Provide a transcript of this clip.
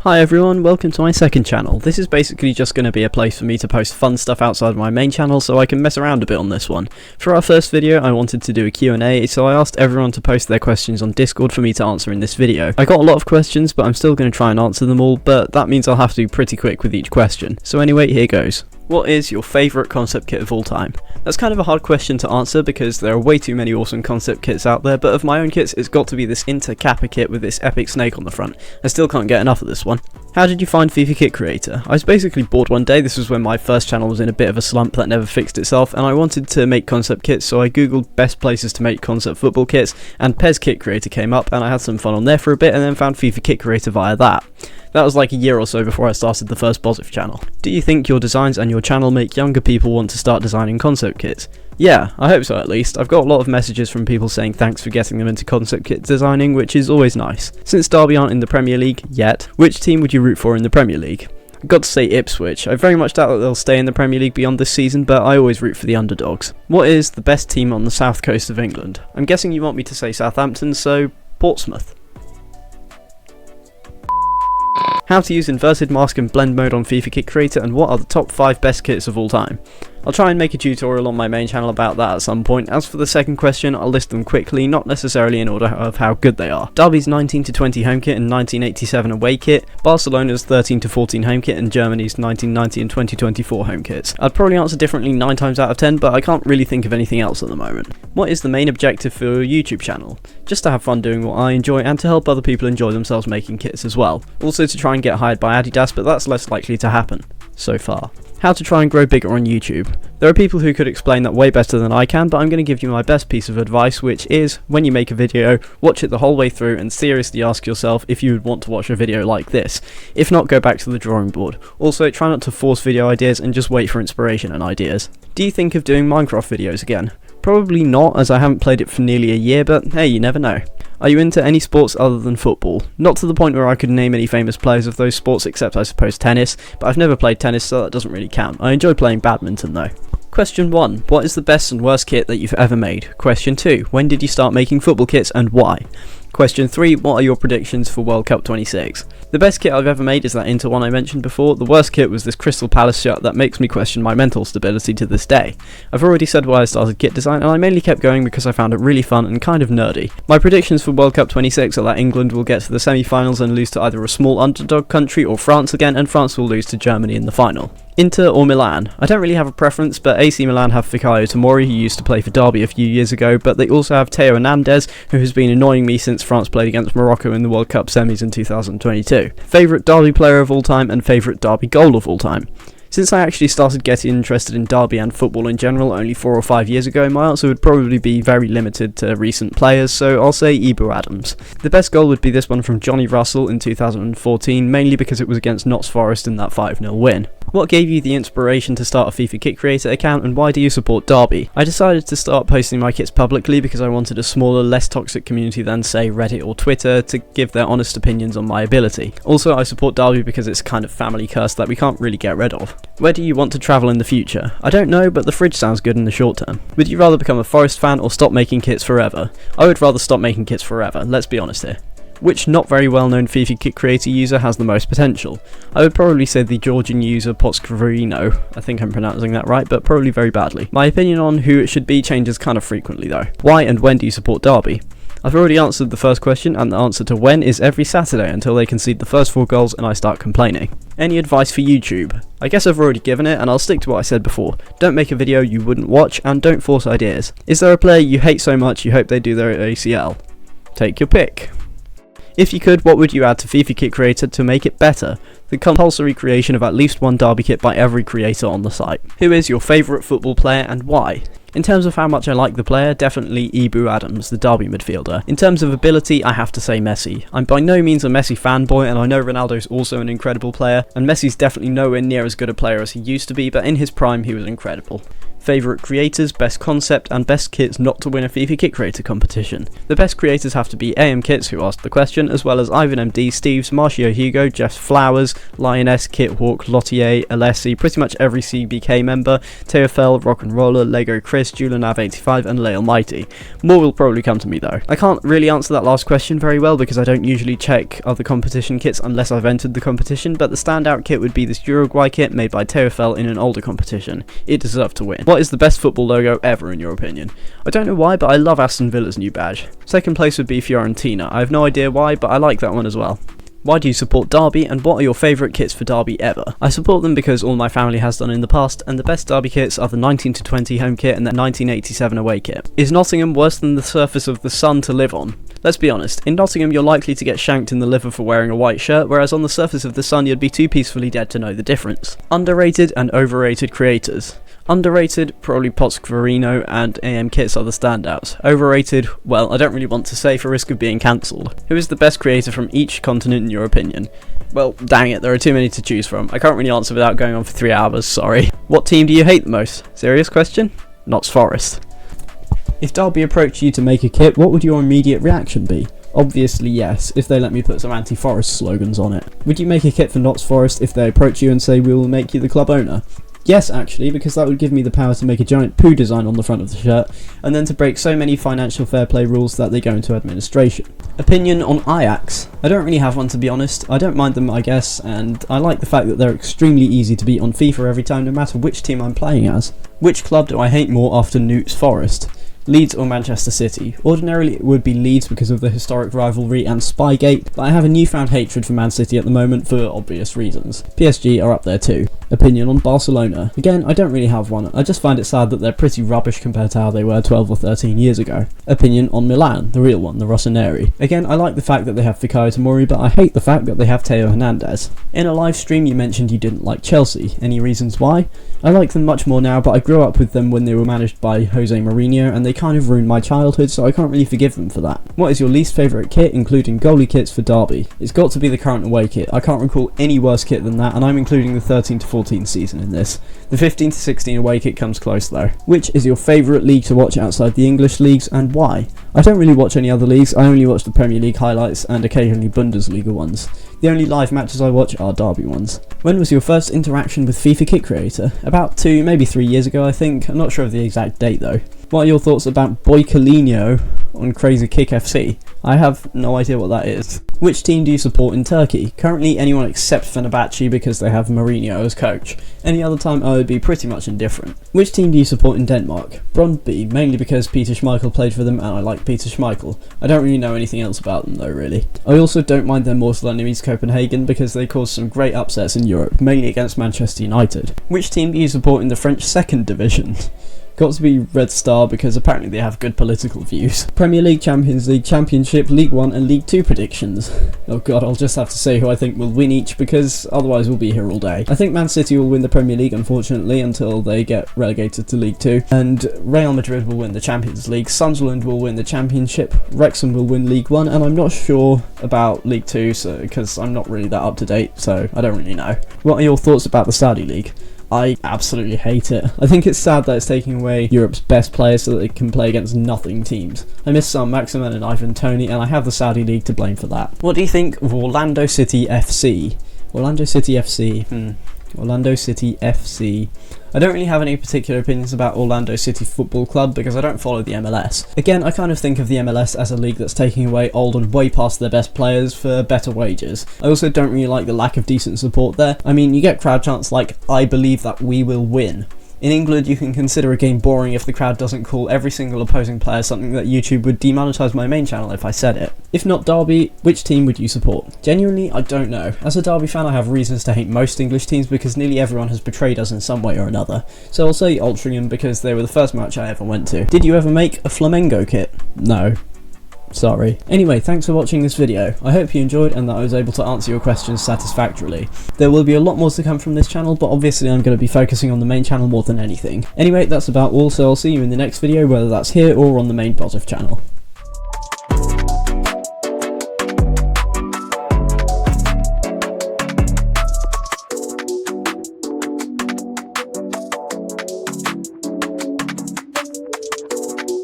Hi everyone, welcome to my second channel. This is basically just going to be a place for me to post fun stuff outside of my main channel so I can mess around a bit on this one. For our first video I wanted to do a Q&A, so I asked everyone to post their questions on Discord for me to answer in this video. I got a lot of questions, but I'm still going to try and answer them all, but that means I'll have to be pretty quick with each question. So anyway, here goes. What is your favourite concept kit of all time? That's kind of a hard question to answer because there are way too many awesome concept kits out there, but of my own kits it's got to be this Inter Kappa kit with this epic snake on the front. I still can't get enough of this one. How did you find FIFA Kit Creator? I was basically bored one day. This was when my first channel was in a bit of a slump that never fixed itself, and I wanted to make concept kits, so I googled best places to make concept football kits, and PES Kit Creator came up, and I had some fun on there for a bit, and then found FIFA Kit Creator via that. That was like a year or so before I started the first Bozif channel. Do you think your designs and your channel make younger people want to start designing concept kits? Yeah, I hope so at least. I've got a lot of messages from people saying thanks for getting them into concept kit designing, which is always nice. Since Derby aren't in the Premier League yet, which team would you root for in the Premier League? I've got to say Ipswich. I very much doubt that they'll stay in the Premier League beyond this season, but I always root for the underdogs. What is the best team on the south coast of England? I'm guessing you want me to say Southampton, so Portsmouth. How to use inverted mask and blend mode on FIFA Kit Creator, and what are the top 5 best kits of all time? I'll try and make a tutorial on my main channel about that at some point. As for the second question, I'll list them quickly, not necessarily in order of how good they are. Derby's 19-20 home kit and 1987 away kit, Barcelona's 13-14 home kit, and Germany's 1990 and 2024 home kits. I'd probably answer differently 9 times out of 10, but I can't really think of anything else at the moment. What is the main objective for your YouTube channel? Just to have fun doing what I enjoy and to help other people enjoy themselves making kits as well. Also to try and get hired by Adidas, but that's less likely to happen so far. How to try and grow bigger on YouTube. There are people who could explain that way better than I can, but I'm going to give you my best piece of advice, which is, when you make a video, watch it the whole way through and seriously ask yourself if you would want to watch a video like this. If not, go back to the drawing board. Also, try not to force video ideas and just wait for inspiration and ideas. Do you think of doing Minecraft videos again? Probably not, as I haven't played it for nearly a year, but hey, you never know. Are you into any sports other than football? Not to the point where I could name any famous players of those sports, except I suppose tennis, but I've never played tennis, so that doesn't really count. I enjoy playing badminton though. Question 1. What is the best and worst kit that you've ever made? Question 2. When did you start making football kits and why? Question 3. What are your predictions for World Cup 26? The best kit I've ever made is that Inter one I mentioned before. The worst kit was this Crystal Palace shirt that makes me question my mental stability to this day. I've already said why I started kit design, and I mainly kept going because I found it really fun and kind of nerdy. My predictions for World Cup 26 are that England will get to the semi-finals and lose to either a small underdog country or France again, and France will lose to Germany in the final. Inter or Milan? I don't really have a preference, but AC Milan have Fikayo Tomori, who used to play for Derby a few years ago, but they also have Theo Hernandez, who has been annoying me since France played against Morocco in the World Cup semis in 2022. Favourite Derby player of all time and favourite Derby goal of all time? Since I actually started getting interested in Derby and football in general only 4 or 5 years ago, my answer would probably be very limited to recent players, so I'll say Ibu Adams. The best goal would be this one from Johnny Russell in 2014, mainly because it was against Notts Forest in that 5-0 win. What gave you the inspiration to start a FIFA Kit Creator account, and why do you support Derby? I decided to start posting my kits publicly because I wanted a smaller, less toxic community than, say, Reddit or Twitter to give their honest opinions on my ability. Also, I support Derby because it's a kind of family curse that we can't really get rid of. Where do you want to travel in the future? I don't know, but the fridge sounds good in the short term. Would you rather become a Forest fan or stop making kits forever? I would rather stop making kits forever, let's be honest here. Which not very well known FIFA Kit Creator user has the most potential? I would probably say the Georgian user Potskrivino. I think I'm pronouncing that right, but probably very badly. My opinion on who it should be changes kind of frequently though. Why and when do you support Derby? I've already answered the first question, and the answer to when is every Saturday until they concede the first 4 goals and I start complaining. Any advice for YouTube? I guess I've already given it, and I'll stick to what I said before. Don't make a video you wouldn't watch, and don't force ideas. Is there a player you hate so much you hope they do their ACL? Take your pick. If you could, what would you add to FIFA Kit Creator to make it better? The compulsory creation of at least one Derby kit by every creator on the site. Who is your favourite football player and why? In terms of how much I like the player, definitely Ibu Adams, the Derby midfielder. In terms of ability, I have to say Messi. I'm by no means a Messi fanboy, and I know Ronaldo's also an incredible player, and Messi's definitely nowhere near as good a player as he used to be, but in his prime he was incredible. favourite creators, best concept, and best kits not to win a FIFA Kit Creator competition. The best creators have to be AM Kits, who asked the question, as well as Ivan MD, Steves, Marcio Hugo, Jeff Flowers, Lioness, Kithawk, Lottier, Alessi, pretty much every CBK member, Teofel, Rock'n'Roller, Lego Chris, Julinav85, and Lay Almighty. More will probably come to me though. I can't really answer that last question very well because I don't usually check other competition kits unless I've entered the competition, but the standout kit would be this Uruguay kit made by Teofel in an older competition. It deserved to win. What is the best football logo ever in your opinion? I don't know why, but I love Aston Villa's new badge. Second place would be Fiorentina. I have no idea why, but I like that one as well. Why do you support Derby, and what are your favourite kits for Derby ever? I support them because all my family has done in the past, and the best Derby kits are the 19-20 home kit and the 1987 away kit. Is Nottingham worse than the surface of the sun to live on? Let's be honest, in Nottingham you're likely to get shanked in the liver for wearing a white shirt, whereas on the surface of the sun you'd be too peacefully dead to know the difference. Underrated and overrated creators. Underrated, probably Potsquarino and AM Kits are the standouts. Overrated, well, I don't really want to say for risk of being cancelled. Who is the best creator from each continent in your opinion? Well, dang it, there are too many to choose from. I can't really answer without going on for 3 hours, sorry. What team do you hate the most? Serious question? Notts Forest. If Derby approached you to make a kit, what would your immediate reaction be? Obviously yes, if they let me put some anti-Forest slogans on it. Would you make a kit for Notts Forest if they approach you and say we will make you the club owner? Yes, actually, because that would give me the power to make a giant poo design on the front of the shirt, and then to break so many financial fair play rules that they go into administration. Opinion on Ajax? I don't really have one to be honest. I don't mind them, I guess, and I like the fact that they're extremely easy to beat on FIFA every time, no matter which team I'm playing as. Which club do I hate more after Newt's Forest? Leeds or Manchester City? Ordinarily it would be Leeds because of the historic rivalry and Spygate, but I have a newfound hatred for Man City at the moment for obvious reasons. PSG are up there too. Opinion on Barcelona? Again, I don't really have one. I just find it sad that they're pretty rubbish compared to how they were 12 or 13 years ago. Opinion on Milan? The real one, the Rossoneri. Again, I like the fact that they have Fikayo Tomori, but I hate the fact that they have Theo Hernandez. In a live stream you mentioned you didn't like Chelsea. Any reasons why? I like them much more now, but I grew up with them when they were managed by Jose Mourinho, and they kind of ruined my childhood, so I can't really forgive them for that. What is your least favourite kit, including goalie kits for Derby? It's got to be the current away kit. I can't recall any worse kit than that, and I'm including the 13-14 season in this. The 15-16 away kit comes close though. Which is your favourite league to watch outside the English leagues, and why? I don't really watch any other leagues. I only watch the Premier League highlights and occasionally Bundesliga ones. The only live matches I watch are Derby ones. When was your first interaction with FIFA Kit Creator? About 2, maybe 3 years ago I think. I'm not sure of the exact date though. What are your thoughts about Boycolino on Crazy Kick FC? I have no idea what that is. Which team do you support in Turkey? Currently anyone except Fenerbahce because they have Mourinho as coach. Any other time I would be pretty much indifferent. Which team do you support in Denmark? Brøndby, mainly because Peter Schmeichel played for them and I like Peter Schmeichel. I don't really know anything else about them though really. I also don't mind their mortal enemies Copenhagen because they caused some great upsets in Europe, mainly against Manchester United. Which team do you support in the French 2nd division? Got to be Red Star because apparently they have good political views. Premier League, Champions League, Championship, League 1 and League 2 predictions. Oh god, I'll just have to say who I think will win each because otherwise we'll be here all day. I think Man City will win the Premier League unfortunately until they get relegated to League 2, and Real Madrid will win the Champions League, Sunderland will win the Championship, Wrexham will win League 1, and I'm not sure about League 2 because I'm not really that up to date, so I don't really know. What are your thoughts about the Saudi League? I absolutely hate it. I think it's sad that it's taking away Europe's best players so that they can play against nothing teams. I miss some Maximin and Ivan Toney, and I have the Saudi League to blame for that. What do you think of Orlando City FC? Orlando City FC, Orlando City FC. I don't really have any particular opinions about Orlando City Football Club because I don't follow the MLS. Again, I kind of think of the MLS as a league that's taking away old and way past their best players for better wages. I also don't really like the lack of decent support there. I mean, you get crowd chants like, "I believe that we will win." In England, you can consider a game boring if the crowd doesn't call every single opposing player something that YouTube would demonetize my main channel if I said it. If not Derby, which team would you support? Genuinely, I don't know. As a Derby fan, I have reasons to hate most English teams because nearly everyone has betrayed us in some way or another. So I'll say Altrincham because they were the first match I ever went to. Did you ever make a Flamengo kit? No. Sorry. Anyway, thanks for watching this video. I hope you enjoyed and that I was able to answer your questions satisfactorily. There will be a lot more to come from this channel, but obviously I'm going to be focusing on the main channel more than anything. Anyway, that's about all, so I'll see you in the next video, whether that's here or on the main Bozif channel.